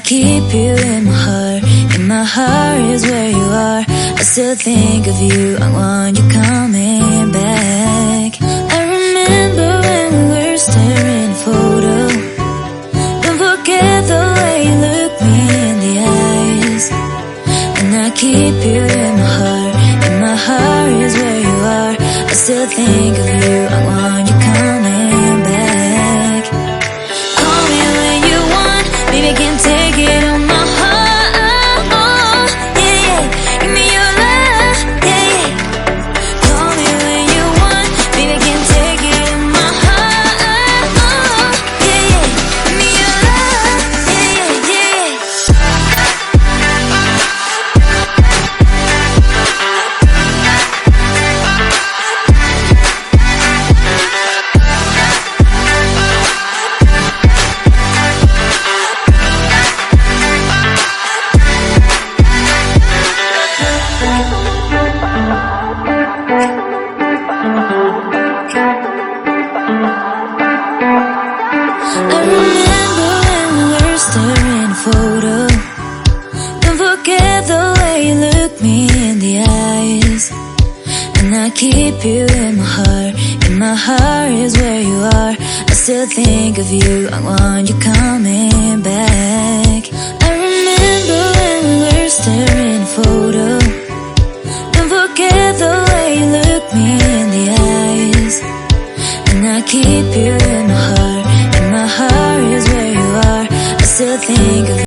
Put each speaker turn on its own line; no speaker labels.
keep you in my heart. In my heart is where you are. I still think of you, I want you coming back. I remember when we were staring at a photo. Don't forget the way you look me in the eyes. And I keep you in my heart. In my heart is where you are. I still think of you, I want you coming back. Call me when you want, baby, I can't take it on my heart. Yeah, yeah, give me your love, yeah, yeah. Call me when you want, baby, I can't take it on my heart. Yeah, yeah, give me your love, yeah, yeah, yeah. I remember when we were staring at a photo. Don't forget the way you look me in the eyes. And I keep you in my heart. In my heart is where you are. I still think of you, I want you coming back. I remember when we were staring at a photo. Don't forget the way you look me in the eyes. And I keep you in my heart. In my heart is where you are. I still think of you.